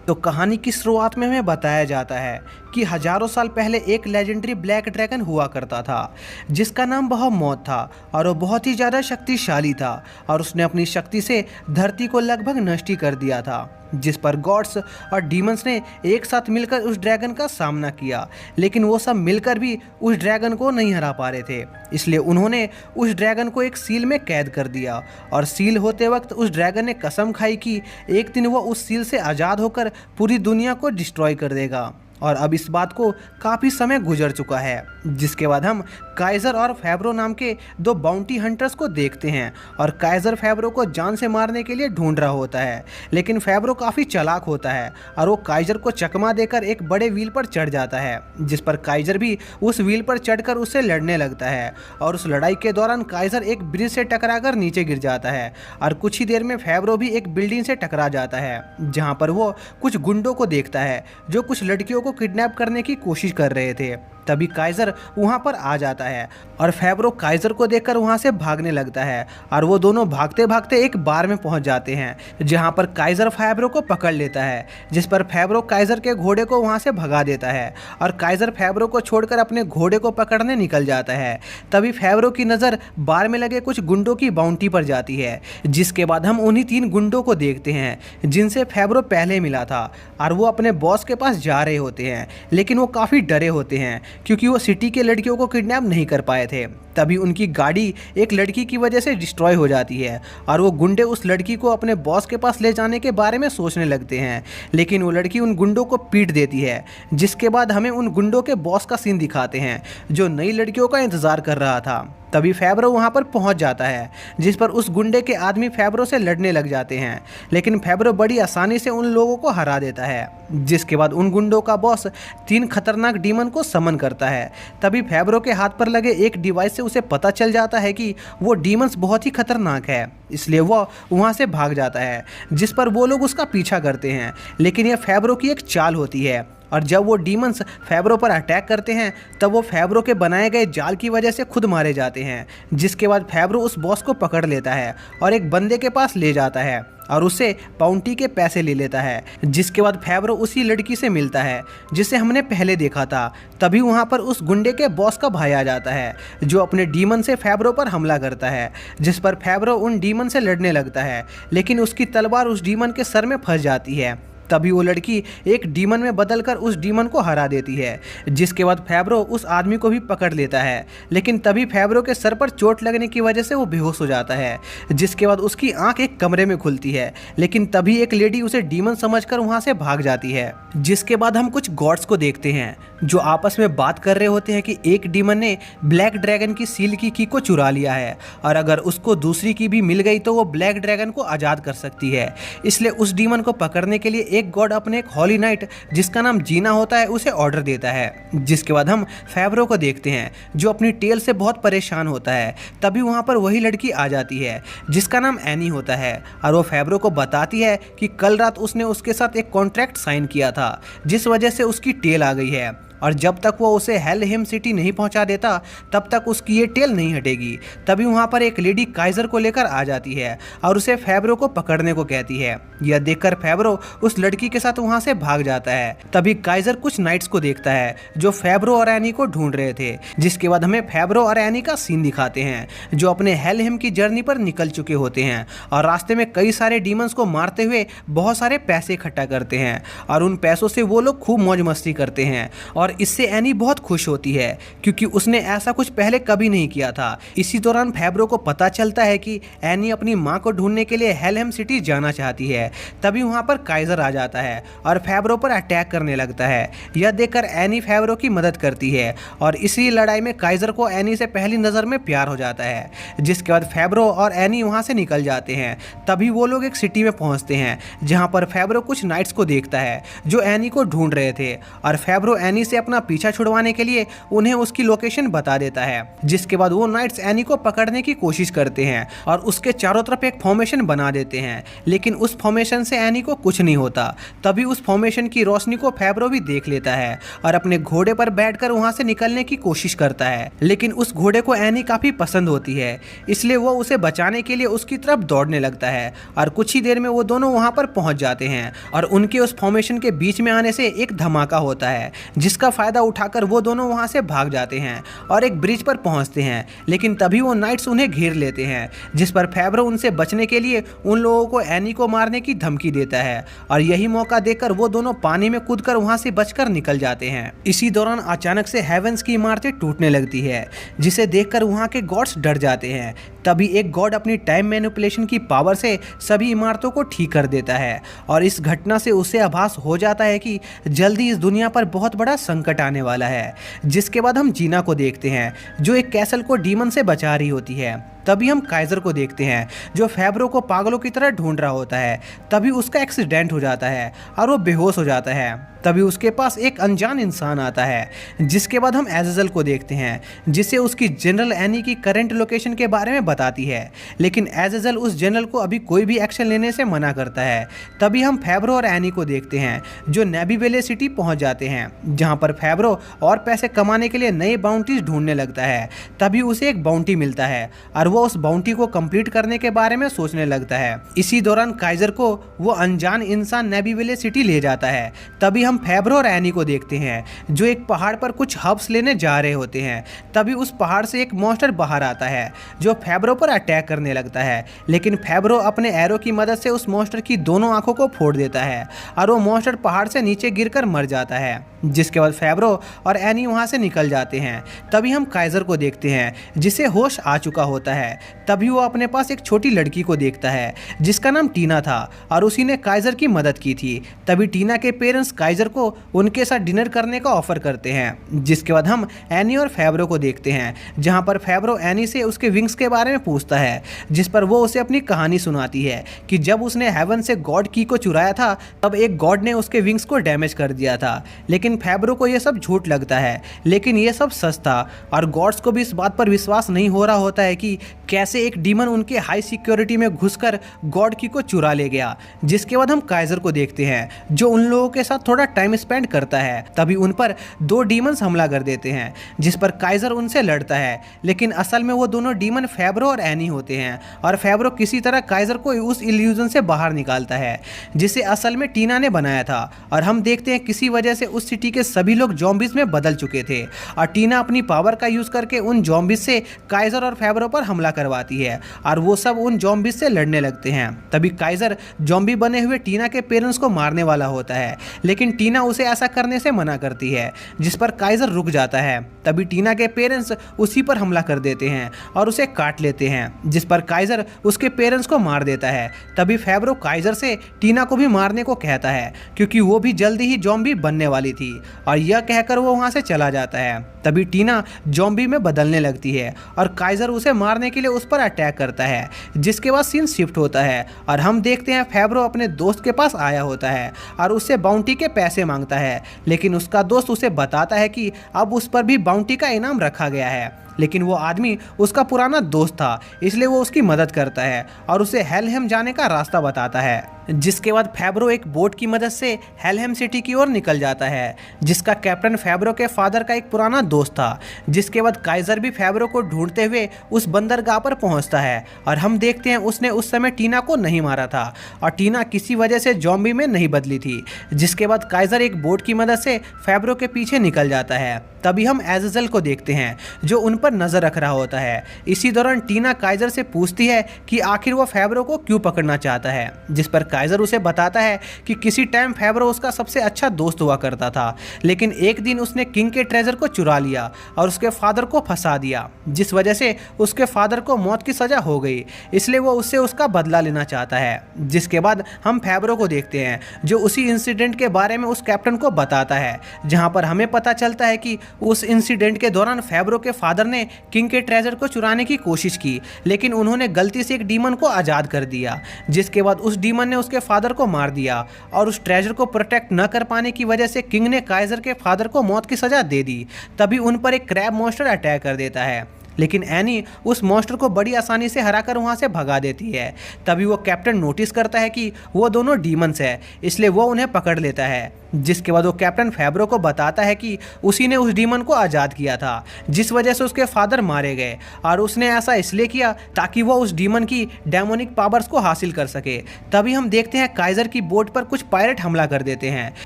तो कहानी की शुरुआत में हमें बताया जाता है कि हजारों साल पहले एक लेजेंडरी ब्लैक ड्रैगन हुआ करता था जिसका नाम बहमौत था। और वो बहुत ही ज़्यादा शक्तिशाली था और उसने अपनी शक्ति से धरती को लगभग नष्ट ही कर दिया था, जिस पर गॉड्स और डीमंस ने एक साथ मिलकर उस ड्रैगन का सामना किया। लेकिन वो सब मिलकर भी उस ड्रैगन को नहीं हरा पा रहे थे, इसलिए उन्होंने उस ड्रैगन को एक सील में कैद कर दिया। और सील होते वक्त उस ड्रैगन ने कसम खाई कि एक दिन वो उस सील से आज़ाद होकर पूरी दुनिया को डिस्ट्रॉय कर देगा। और अब इस बात को काफ़ी समय गुजर चुका है, जिसके बाद हम काइज़र और फैब्रो नाम के दो बाउंटी हंटर्स को देखते हैं। और काइज़र फैब्रो को जान से मारने के लिए ढूंढ रहा होता है, लेकिन फैब्रो काफ़ी चालाक होता है और वो काइज़र को चकमा देकर एक बड़े व्हील पर चढ़ जाता है, जिस पर काइज़र भी उस व्हील पर चढ़कर उससे लड़ने लगता है। और उस लड़ाई के दौरान काइज़र एक ब्रिज से टकराकर नीचे गिर जाता है और कुछ ही देर में फैब्रो भी एक बिल्डिंग से टकरा जाता है, जहाँ पर वो कुछ गुंडों को देखता है जो कुछ लड़कियों को किडनैप करने की कोशिश कर रहे थे। तभी काइज़र वहाँ पर आ जाता है और फैब्रो काइज़र को देखकर वहाँ से भागने लगता है। और वो दोनों भागते भागते एक बार में पहुँच जाते हैं, जहाँ पर काइज़र फैब्रो को पकड़ लेता है, जिस पर फैब्रो काइज़र के घोड़े को वहाँ से भगा देता है और काइज़र फैब्रो को छोड़कर अपने घोड़े को पकड़ने निकल जाता है। तभी फैब्रो की नज़र बार में लगे कुछ गुंडों की बाउंटी पर जाती है, जिसके बाद हम उन्हीं 3 गुंडों को देखते हैं जिनसे फैब्रो पहले मिला था। और वो अपने बॉस के पास जा रहे होते हैं, लेकिन वो काफ़ी डरे होते हैं क्योंकि वो सिटी के लड़कियों को किडनैप नहीं कर पाए थे। तभी उनकी गाड़ी एक लड़की की वजह से डिस्ट्रॉय हो जाती है और वो गुंडे उस लड़की को अपने बॉस के पास ले जाने के बारे में सोचने लगते हैं, लेकिन वो लड़की उन गुंडों को पीट देती है। जिसके बाद हमें उन गुंडों के बॉस का सीन दिखाते हैं जो नई लड़कियों का इंतज़ार कर रहा था। तभी फैब्रो वहाँ पर पहुँच जाता है, जिस पर उस गुंडे के आदमी फैब्रो से लड़ने लग जाते हैं, लेकिन फैब्रो बड़ी आसानी से उन लोगों को हरा देता है। जिसके बाद उन गुंडों का बॉस 3 खतरनाक डीमन को समन करता है। तभी फैब्रो के हाथ पर लगे एक डिवाइस से उसे पता चल जाता है कि वो डीमंस बहुत ही खतरनाक है, इसलिए वो वहाँ से भाग जाता है, जिस पर वो लोग उसका पीछा करते हैं। लेकिन यह फैब्रो की एक चाल होती है और जब वो डीमंस फैब्रो पर अटैक करते हैं तब वो फैब्रो के बनाए गए जाल की वजह से खुद मारे जाते हैं। जिसके बाद फैब्रो उस बॉस को पकड़ लेता है और एक बंदे के पास ले जाता है और उससे बाउंटी के पैसे ले लेता है। जिसके बाद फैब्रो उसी लड़की से मिलता है जिसे हमने पहले देखा था। तभी वहाँ पर उस गुंडे के बॉस का भाई आ जाता है जो अपने डीमन से फैब्रो पर हमला करता है, जिस पर फैब्रो उन डीमन से लड़ने लगता है, लेकिन उसकी तलवार उस डीमन के सर में फंस जाती है। तभी वो लड़की एक डीमन में बदलकर उस डीमन को हरा देती है। जिसके बाद फैब्रो उस आदमी को भी पकड़ लेता है, लेकिन तभी फैब्रो के सर पर चोट लगने की वजह से वो बेहोश हो जाता है। जिसके बाद उसकी आंख एक कमरे में खुलती है, लेकिन तभी एक लेडी उसे डीमन समझकर वहां से भाग जाती है। जिसके बाद हम कुछ गॉड्स को देखते हैं जो आपस में बात कर रहे होते हैं कि एक डीमन ने ब्लैक ड्रैगन की सील की को चुरा लिया है और अगर उसको दूसरी की भी मिल गई तो वो ब्लैक ड्रैगन को आज़ाद कर सकती है। इसलिए उस डीमन को पकड़ने के लिए एक गॉड अपने एक हॉली नाइट जिसका नाम जीना होता है उसे ऑर्डर देता है। जिसके बाद हम फैब्रो को देखते हैं जो अपनी टेल से बहुत परेशान होता है। तभी वहाँ पर वही लड़की आ जाती है जिसका नाम एनी होता है और वो फैब्रो को बताती है कि कल रात उसने उसके साथ एक कॉन्ट्रैक्ट साइन किया था, जिस वजह से उसकी टेल आ गई है और जब तक वो उसे हेलहिम सिटी नहीं पहुंचा देता तब तक उसकी ये टेल नहीं हटेगी। तभी वहाँ पर एक लेडी काइज़र को लेकर आ जाती है और उसे फैब्रो को पकड़ने को कहती है। यह देखकर फैब्रो उस लड़की के साथ वहाँ से भाग जाता है। तभी काइज़र कुछ नाइट्स को देखता है जो फैब्रो और एनी को ढूंढ रहे थे। जिसके बाद हमें फैब्रो और एनी का सीन दिखाते हैं जो अपने हेलहिम की जर्नी पर निकल चुके होते हैं और रास्ते में कई सारे डीमंस को मारते हुए बहुत सारे पैसे इकट्ठा करते हैं और उन पैसों से वो लोग खूब मौज मस्ती करते हैं। और इससे एनी बहुत खुश होती है क्योंकि उसने ऐसा कुछ पहले कभी नहीं किया था। इसी दौरान फैब्रो को पता चलता है कि एनी अपनी मां को ढूंढने के लिए हेलहेम सिटी जाना चाहती है। तभी वहां पर काइज़र आ जाता है और फैब्रो पर अटैक करने लगता है। यह देखकर एनी फैब्रो की मदद करती है और इसी लड़ाई में काइज़र को एनी से पहली नज़र में प्यार हो जाता है। जिसके बाद फैब्रो और एनी वहां से निकल जाते हैं। तभी वो लोग एक सिटी में पहुंचते हैं जहां पर फैब्रो कुछ नाइट्स को देखता है जो एनी को ढूंढ रहे थे और फैब्रो एनी से से अपना पीछा छुड़वाने के लिए उन्हें उसकी लोकेशन बता देता है। जिसके बाद वो नाइट्स एनी को पकड़ने की कोशिश करते हैं और उसके चारों तरफ एक फॉर्मेशन बना देते हैं, लेकिन उस फॉर्मेशन से एनी को कुछ नहीं होता। तभी उस फॉर्मेशन की रोशनी को फेब्रो भी देख लेता है और अपने घोड़े पर बैठकर वहां से निकलने की कोशिश करता है, लेकिन उस घोड़े को एनी काफी पसंद होती है, इसलिए वो उसे बचाने के लिए उसकी तरफ दौड़ने लगता है और कुछ ही देर में वो दोनों वहां पर पहुंच जाते हैं और उनके उस फॉर्मेशन के बीच में आने से एक धमाका होता है, जिसका फायदा उठाकर वो दोनों वहां से भाग जाते हैं और एक ब्रिज पर पहुंचते हैं। लेकिन तभी वो नाइट्स उन्हें घेर लेते हैं, जिस पर फेब्रो उनसे बचने के लिए उन लोगों को एनी को मारने की धमकी देता है और यही मौका देखकर वो दोनों पानी में कूदकर वहां से बचकर निकल जाते हैं। इसी दौरान अचानक से हेवेंस की इमारतें टूटने लगती है, जिसे देखकर वहां के गॉड्स डर जाते हैं। तभी एक गॉड अपनी टाइम मैनिपुलेशन की पावर से सभी इमारतों को ठीक कर देता है और इस घटना से उसे आभास हो जाता है कि जल्दी इस दुनिया पर बहुत बड़ा संकट आने वाला है। जिसके बाद हम जीना को देखते हैं, जो एक कैसल को डीमन से बचा रही होती है। तभी हम काइजर को देखते हैं, जो फेब्रो को पागलों की तरह ढूंढ रहा होता है। तभी उसका एक्सीडेंट हो जाता है और वो बेहोश हो जाता है। तभी उसके पास एक अनजान इंसान आता है। जिसके बाद हम एज़ेज़ल को देखते हैं, जिसे उसकी जनरल एनी की करंट लोकेशन के बारे में बताती है, लेकिन एज़ेज़ल उस जनरल को अभी कोई भी एक्शन लेने से मना करता है। तभी हम फेब्रो और एनी को देखते हैं, जो नेबीवेले सिटी पहुंच जाते हैं, जहां पर फेब्रो और पैसे कमाने के लिए नए बाउंटीज ढूंढने लगता है। तभी उसे एक बाउंटी मिलता है और वो उस बाउंटी को कंप्लीट करने के बारे में सोचने लगता है। इसी दौरान काइजर को वो अनजान इंसान नेबीवेले सिटी ले जाता है। तभी हम फेब्रो और एनी को देखते हैं, जो एक पहाड़ पर कुछ हर्ब्स लेने जा रहे होते हैं। तभी उस पहाड़ से एक मॉन्स्टर बाहर आता है, जो फेब्रो पर अटैक करने लगता है, लेकिन फेब्रो अपने एरो की मदद से उस मॉन्स्टर की दोनों आंखों को फोड़ देता है और वो मॉन्स्टर पहाड़ से नीचे गिरकर मर जाता है। जिसके बाद फेब्रो और एनी वहां से निकल जाते हैं। तभी हम काइजर को देखते हैं, जिसे होश आ चुका होता है। तभी वो अपने पास एक छोटी लड़की को देखता है, जिसका नाम टीना था और उसी ने काइजर की मदद की थी। तभी टीना के पेरेंट्स काइजर को उनके साथ डिनर करने का ऑफर करते हैं। जिसके बाद हम एनी और फेब्रो को देखते हैं, जहां पर फेब्रो एनी से उसके विंग्स के बारे में पूछता है, जिस पर वो उसे अपनी कहानी सुनाती है कि जब उसने हेवन से गॉड की को चुराया था, तब एक गॉड ने उसके विंग्स को डैमेज कर दिया था। लेकिन फेब्रो को यह सब झूठ लगता है, लेकिन यह सब सच था और गॉड्स को भी इस बात पर विश्वास नहीं हो रहा होता है कि कैसे एक डीमन उनके हाई सिक्योरिटी में घुसकर गॉड की को चुरा ले गया। जिसके बाद हम काइजर को देखते हैं, जो उन लोगों के साथ थोड़ा टाइम स्पेंड करता है। तभी उन पर दो डीमंस हमला कर देते हैं, जिस पर काइजर उनसे लड़ता है, लेकिन असल में वो दोनों डीमन फेब्रो और एनी होते हैं और फेब्रो किसी तरह काइजर को उस इल्यूजन से बाहर निकालता है, जिसे असल में टीना ने बनाया था। और हम देखते हैं किसी वजह से उस सिटी के सभी लोग ज़ॉम्बीज में बदल चुके थे और टीना अपनी पावर का यूज करके उन ज़ॉम्बीज से काइजर और फेब्रो पर हमला करवाती है और वो सब उन ज़ॉम्बीज से लड़ने लगते हैं। तभी काइजर ज़ॉम्बी बने हुए टीना के पेरेंट्स को मारने वाला होता है, लेकिन टीना उसे ऐसा करने से मना करती है, जिस पर काइजर रुक जाता है। तभी टीना के पेरेंट्स उसी पर हमला कर देते हैं और उसे काट लेते हैं, जिस पर काइजर उसके पेरेंट्स को मार देता है। तभी फेब्रो काइजर से टीना को भी मारने को कहता है, क्योंकि वो भी जल्दी ही ज़ॉम्बी बनने वाली थी, और यह कहकर वो वहां से चला जाता है। तभी टीना ज़ॉम्बी में बदलने लगती है और काइजर उसे मारने के लिए उस पर अटैक करता है। जिसके बाद सीन शिफ्ट होता है और हम देखते हैं फेब्रो अपने दोस्त के पास आया होता है और उससे बाउंटी के पैसे मांगता है, लेकिन उसका दोस्त उसे बताता है कि अब उस पर भी बाउंटी का इनाम रखा गया है। लेकिन वो आदमी उसका पुराना दोस्त था, इसलिए वो उसकी मदद करता है और उसे हेलहेम जाने का रास्ता बताता है। जिसके बाद फेब्रो एक बोट की मदद से हेलहेम सिटी की ओर निकल जाता है, जिसका कैप्टन फेब्रो के फादर का एक पुराना दोस्त था। जिसके बाद काइजर भी फेब्रो को ढूंढते हुए उस बंदरगाह पर पहुंचता है और हम देखते हैं उसने उस समय टीना को नहीं मारा था और टीना किसी वजह से ज़ॉम्बी में नहीं बदली थी। जिसके बाद काइजर एक बोट की मदद से फेब्रो के पीछे निकल जाता है। तभी हम एज़ेज़ल को देखते हैं, जो उन पर नजर रख रहा होता है। इसी दौरान टीना काइजर से पूछती है कि आखिर वो फेब्रो को क्यों पकड़ना चाहता है, जिस पर काइजर उसे बताता है कि किसी टाइम फेब्रो उसका सबसे अच्छा दोस्त हुआ करता था, लेकिन एक दिन उसने किंग के ट्रेजर को चुरा लिया और उसके फादर को फंसा दिया, जिस वजह से उसके फादर को मौत की सजा हो गई, इसलिए वो उससे उसका बदला लेना चाहता है। जिसके बाद हम फेब्रो को देखते हैं, जो उसी इंसिडेंट के बारे में उस कैप्टन को बताता है, जहां पर हमें पता चलता है कि उस इंसिडेंट के दौरान फेब्रो के फादर ने किंग के ट्रेजर को चुराने की कोशिश की, लेकिन उन्होंने गलती से एक डीमन को आज़ाद कर दिया, जिसके बाद उस डीमन ने उसके फादर को मार दिया और उस ट्रेजर को प्रोटेक्ट न कर पाने की वजह से किंग ने काइजर के फादर को मौत की सज़ा दे दी। तभी उन पर एक क्रैब मॉन्स्टर अटैक कर देता है, लेकिन एनी उस मॉन्स्टर को बड़ी आसानी से हराकर वहां से भगा देती है। तभी वो कैप्टन नोटिस करता है कि वो दोनों डीमंस है, इसलिए वो उन्हें पकड़ लेता है, जिसके बाद वो कैप्टन फैब्रो को बताता है कि उसी ने उस डीमन को आज़ाद किया था, जिस वजह से उसके फादर मारे गए, और उसने ऐसा इसलिए किया ताकि वो उस डीमन की डेमोनिक पावर्स को हासिल कर सके। तभी हम देखते हैं काइजर की बोट पर कुछ पायरेट हमला कर देते हैं,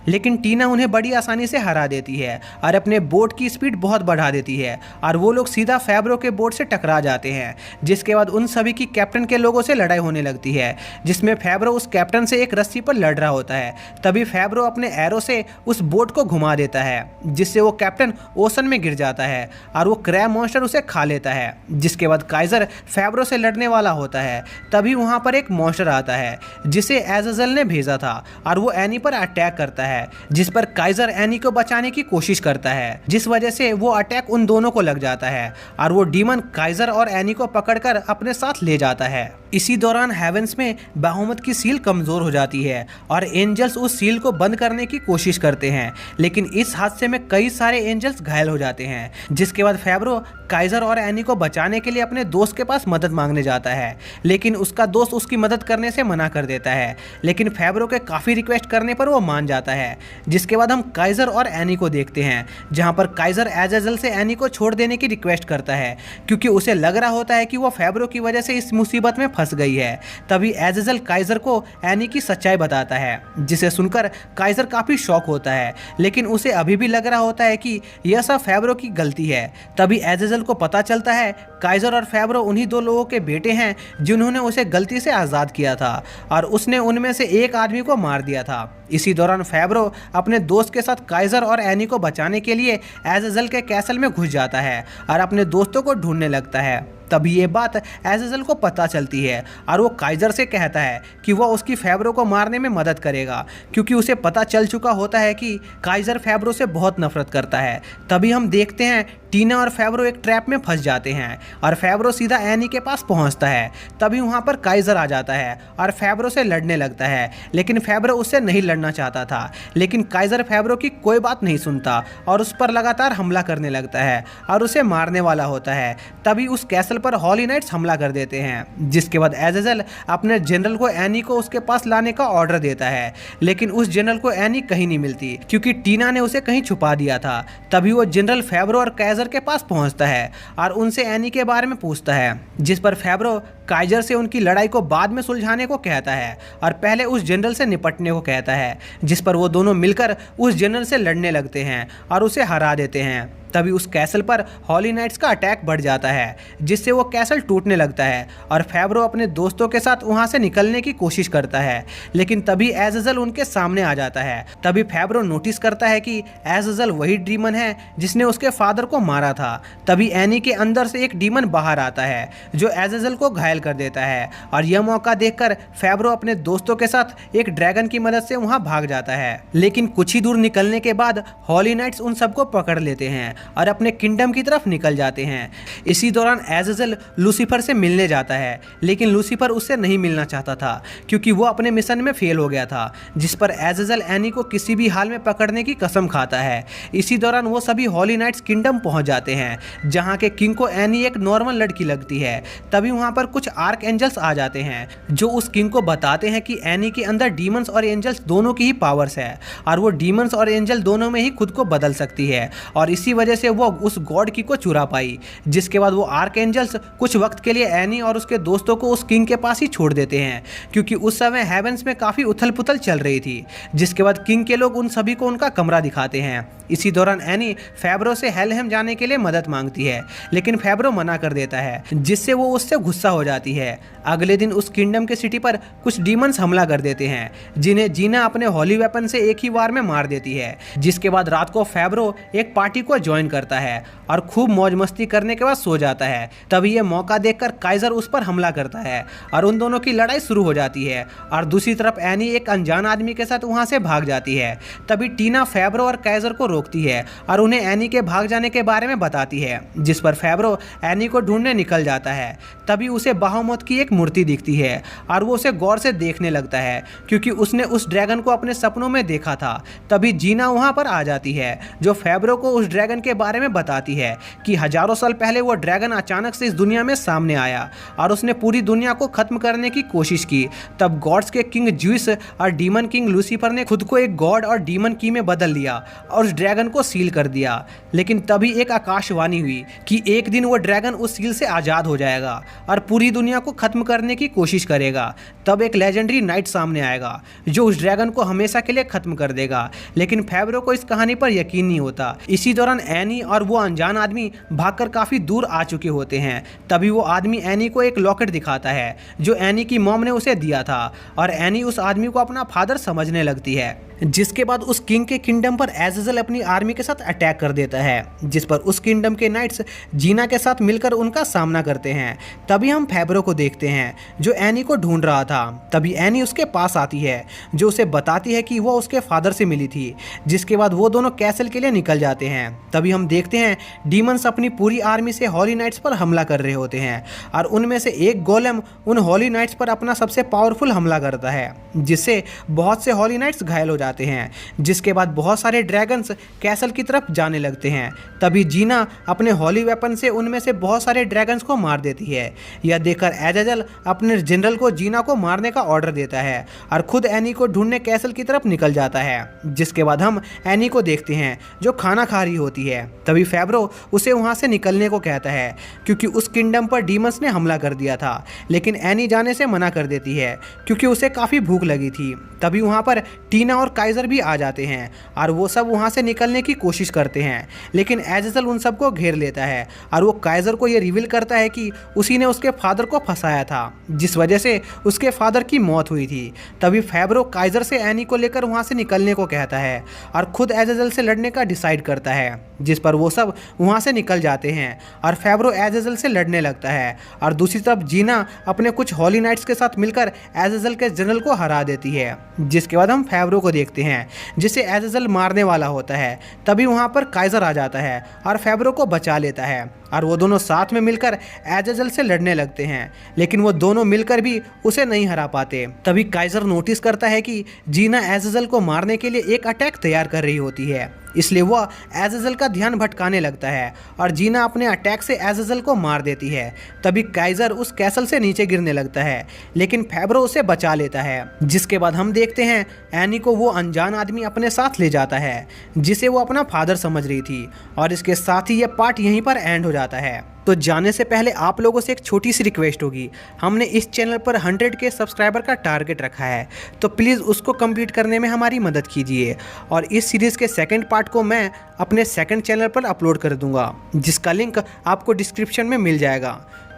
लेकिन टीना उन्हें बड़ी आसानी से हरा देती है और अपने बोट की स्पीड बहुत बढ़ा देती है, और वो लोग सीधा फैब्रो के बोट से टकरा जाते हैं, जिसके बाद उन सभी की कैप्टन के लोगों से लड़ाई होने लगती है, जिसमें फैब्रो उस कैप्टन से एक रस्सी पर लड़ रहा होता है। तभी फैब्रो अपने एरो से उस बोट को घुमा देता है, जिससे वो कैप्टन ओशन में गिर जाता है और वो क्रैब मॉन्स्टर उसे खा लेता है। जिसके बाद काइजर फैब्रो से लड़ने वाला होता है, तभी वहां पर एक मॉन्स्टर आता है जिसे एजाजेल ने भेजा था, और वो एनी पर अटैक करता है, जिस पर काइजर एनी को बचाने की कोशिश करता है, जिस वजह से वो अटैक उन दोनों को लग जाता है और वो डीमन काइजर और एनी को पकड़कर अपने साथ ले जाता है। इसी दौरान हेवेंस में बाहुमत की सील कमजोर हो जाती है और एंजल्स उस सील को बंद करने की कोशिश करते हैं, लेकिन इस हादसे में कई सारे एंजल्स घायल हो जाते हैं। जिसके बाद फैब्रो काइजर और एनी को बचाने के लिए अपने दोस्त के पास मदद मांगने जाता है, लेकिन उसका दोस्त उसकी मदद करने से मना कर देता है, लेकिन फैब्रो के काफ़ी रिक्वेस्ट करने पर वो मान जाता है। जिसके बाद हम काइजर और एनी को देखते हैं, जहां पर काइजर एजाजेल से एनी को छोड़ देने की रिक्वेस्ट करता है, क्योंकि उसे लग रहा होता है कि वो फैब्रो की वजह से इस मुसीबत में फंस गई है। तभी एजाजेल काइजर को एनी की सच्चाई बताता है, जिसे सुनकर काइजर काफ़ी शॉक होता है, लेकिन उसे अभी भी लग रहा होता है कि यह सब फैब्रो की गलती है। तभी एजाजेल को पता चलता है काइजर और फैब्रो उन्हीं दो लोगों के बेटे हैं जिन्होंने उसे गलती से आज़ाद किया था, और उसने उनमें से एक आदमी को मार दिया था। इसी दौरान फैब्रो अपने दोस्त के साथ काइजर और एनी को बचाने के लिए एजाजेल के कैसल में घुस जाता है और अपने दोस्तों को ढूंढने लगता है। तभी ये बात एजाजेल को पता चलती है और वो काइजर से कहता है कि वह उसकी फैब्रो को मारने में मदद करेगा, क्योंकि उसे पता चल चुका होता है कि काइजर फैब्रो से बहुत नफरत करता है। तभी हम देखते हैं टीना और फैब्रो एक ट्रैप में फंस जाते हैं और फैब्रो सीधा एनी के पास पहुंचता है। तभी वहां पर काइजर आ जाता है और फैब्रो से लड़ने लगता है, लेकिन फैब्रो उससे नहीं लड़ना चाहता था, लेकिन काइजर फैब्रो की कोई बात नहीं सुनता और उस पर लगातार हमला करने लगता है और उसे मारने वाला होता है। तभी उस कैसल पर हॉली नाइट्स हमला कर देते हैं, जिसके बाद एजाजेल अपने जनरल को एनी को उसके पास लाने का ऑर्डर देता है, लेकिन उस जनरल को एनी कहीं नहीं मिलती, क्योंकि टीना ने उसे कहीं छुपा दिया था। तभी वो जनरल फैब्रो और काइजर के पास पहुंचता है और उनसे एनी के बारे में पूछता है, जिस पर फैब्रो काइजर से उनकी लड़ाई को बाद में सुलझाने को कहता है और पहले उस जनरल से निपटने को कहता है, जिस पर वो दोनों मिलकर उस जनरल से लड़ने लगते हैं और उसे हरा देते हैं। तभी उस कैसल पर हॉली नाइट्स का अटैक बढ़ जाता है, जिससे वो कैसल टूटने लगता है और फैब्रो अपने दोस्तों के साथ वहां से निकलने की कोशिश करता है, लेकिन तभी एजाजेल उनके सामने आ जाता है। तभी फैब्रो नोटिस करता है कि एजाजेल वही डीमन है जिसने उसके फादर को मारा था। तभी एनी के अंदर से एक डीमन बाहर आता है जो एजाजेल को घायल कर देता है, और यह मौका देखकर फैब्रो अपने दोस्तों के साथ एक ड्रैगन की मदद से वहां भाग जाता है, लेकिन कुछ ही दूर निकलने के बाद हॉली नाइट्स उन सबको पकड़ लेते हैं और अपने किंगडम की तरफ निकल जाते हैं। इसी दौरान एजाजेल लूसीफर से मिलने जाता है, लेकिन लूसीफर उससे नहीं मिलना चाहता था क्योंकि वो अपने मिशन में फेल हो गया था, जिस पर एजाजेल एनी को किसी भी हाल में पकड़ने की कसम खाता है। इसी दौरान वो सभी हॉली नाइट्स किंगडम पहुंच जाते हैं, जहां के किंग को एनी एक नॉर्मल लड़की लगती है। तभी वहां पर कुछ आर्क एंजल्स आ जाते हैं जो उस किंग को बताते हैं कि एनी के अंदर डीमंस और एंजल्स दोनों की ही पावर्स है, और वो डीमंस और एंजल दोनों में ही खुद को बदल सकती है, और इसी वजह से वो उस गॉड की को चुरा पाई। जिसके बाद वो आर्क एंजल्स कुछ वक्त के लिए एनी और उसके दोस्तों को उस किंग के पास ही छोड़ देते हैं, क्योंकि उस समय हेवेंस में काफी उथल पुथल चल रही थी। जिसके बाद किंग के लोग उन सभी को उनका कमरा दिखाते हैं। इसी दौरान एनी फैब्रो से हेलहेम जाने के लिए मदद मांगती है, लेकिन फैब्रो मना कर देता है, जिससे वो उससे गुस्सा हो जाती है। अगले दिन उस किंगडम के सिटी पर कुछ डीमंस हमला कर देते हैं, जिन्हें जीना अपने हॉली वेपन से एक ही वार में मार देती है। जिसके बाद रात को फैब्रो एक पार्टी को ज्वाइन करता है और खूब मौज मस्ती करने के बाद सो जाता है। तभी ये मौका देखकर काइजर उस पर हमला करता है और उन दोनों की लड़ाई शुरू हो जाती है, और दूसरी तरफ एनी एक अनजान आदमी के साथ वहां से भाग जाती है। तभी टीना फैब्रो और काइजर को रोकती है और उन्हें एनी के भाग जाने के बारे में बताती है, जिस पर फेब्रो एनी को ढूंढने निकल जाता है। तभी उसे बाहोमौत की एक मूर्ति दिखती है और वो उसे गौर से देखने लगता है क्योंकि उसने उस ड्रैगन को अपने सपनों में देखा था। तभी जीना वहाँ पर आ जाती है जो फेब्रो को उस ड्रैगन के बारे में बताती है कि हजारों साल पहले वो ड्रैगन अचानक से इस दुनिया में सामने आया और उसने पूरी दुनिया को खत्म करने की कोशिश की। तब गॉड्स के किंग ज्यूस और डीमन किंग लूसीफर ने खुद को एक गॉड और डीमन की में बदल लिया और उस ड्रैगन को सील कर दिया। लेकिन तभी एक आकाशवाणी हुई कि एक दिन वो ड्रैगन उस सील से आज़ाद हो जाएगा और पूरी दुनिया को खत्म करने की कोशिश करेगा। तब एक लेजेंडरी नाइट सामने आएगा जो उस ड्रैगन को हमेशा के लिए खत्म कर देगा। लेकिन फेब्रो को इस कहानी पर यकीन नहीं होता। इसी दौरान एनी और वो अनजान आदमी भागकर काफी दूर आ चुके होते हैं। तभी वो आदमी एनी को एक लॉकेट दिखाता है जो एनी की मॉम ने उसे दिया था और एनी उस आदमी को अपना फादर समझने लगती है। जिसके बाद उस किंग के किंगडम पर एज़ेज़ल अपनी आर्मी के साथ अटैक कर देता है, जिस पर उस किंगडम के नाइट्स जीना के साथ मिलकर उनका सामना करते हैं। तभी हम फेब्रो को देखते हैं जो एनी को ढूंढ रहा था। तभी एनी उसके पास आती है जो उसे बताती है कि वो उसके फादर से मिली थी। जिसके बाद वो दोनों कैसल के लिए निकल जाते हैं। तभी हम देखते हैं डीमंस अपनी पूरी आर्मी से हॉली नाइट्स पर हमला कर रहे होते हैं और उनमें से एक गोलेम उन हॉली नाइट्स पर अपना सबसे पावरफुल हमला करता है, जिससे बहुत से हॉली नाइट्स घायल हो जाते हैं। जिसके बाद बहुत सारे ड्रैगन्स कैसल की तरफ जाने लगते हैं। तभी जीना अपने हॉली वेपन से उनमें से बहुत सारे ड्रैगन्स को मार देती है। यह देखकर एज़ेज़ल अपने जनरल को जीना को मारने का ऑर्डर देता है और खुद एनी को ढूंढने कैसल की तरफ निकल जाता है। जिसके बाद हम एनी को देखते हैं जो खाना खा रही होती है। तभी फेब्रो उसे वहां से निकलने को कहता है क्योंकि उस किंगडम पर डीमंस ने हमला कर दिया था। लेकिन एनी जाने से मना कर देती है क्योंकि उसे काफ़ी भूख लगी थी। तभी वहाँ पर टीना और काइजर भी आ जाते हैं और वो सब वहाँ से निकलने की कोशिश करते हैं। लेकिन एज़ेज़ल उन सबको घेर लेता है और वो काइजर को ये रिवील करता है कि उसी ने उसके फादर को फंसाया था, जिस वजह से उसके फादर की मौत हुई थी। तभी फेब्रो काइजर से एनी को लेकर वहाँ से निकलने को कहता है और खुद एज़ेज़ल से लड़ने का डिसाइड करता है, जिस पर वो सब वहाँ से निकल जाते हैं और फेब्रो एज़ेज़ल से लड़ने लगता है। और दूसरी तरफ जीना अपने कुछ हॉली नाइट्स के साथ मिलकर एज़ेज़ल के जनरल को हरा देती है। जिसके बाद हम फेब्रो को देखते हैं जिसे एज़ेज़ल मारने वाला होता है। तभी वहाँ पर काइजर आ जाता है और फेब्रो को बचा लेता है और वो दोनों साथ में मिलकर एज़ेज़ल से लड़ने लगते हैं। लेकिन वो दोनों मिलकर भी उसे नहीं हरा पाते। तभी काइजर नोटिस करता है कि जीना एज़ेज़ल को मारने के लिए एक अटैक तैयार कर रही होती है, इसलिए वह एज़ेज़ल का ध्यान भटकाने लगता है और जीना अपने अटैक से एज़ेज़ल को मार देती है। तभी काइजर उस कैसल से नीचे गिरने लगता है, लेकिन फेब्रो उसे बचा लेता है। जिसके बाद हम देखते हैं एनी को वो अनजान आदमी अपने साथ ले जाता है जिसे वो अपना फादर समझ रही थी। और इसके साथ ही यह पार्ट यहीं पर एंड हो जाता है। तो जाने से पहले आप लोगों से एक छोटी सी रिक्वेस्ट होगी। हमने इस चैनल पर 100 के सब्सक्राइबर का टारगेट रखा है, तो प्लीज़ उसको कंप्लीट करने में हमारी मदद कीजिए। और इस सीरीज़ के सेकंड पार्ट को मैं अपने सेकंड चैनल पर अपलोड कर दूंगा, जिसका लिंक आपको डिस्क्रिप्शन में मिल जाएगा।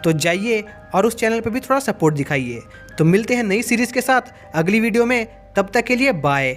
तो जाइए और उस चैनल पर भी थोड़ा सपोर्ट दिखाइए। तो मिलते हैं नई सीरीज़ के साथ अगली वीडियो में। तब तक के लिए बाय।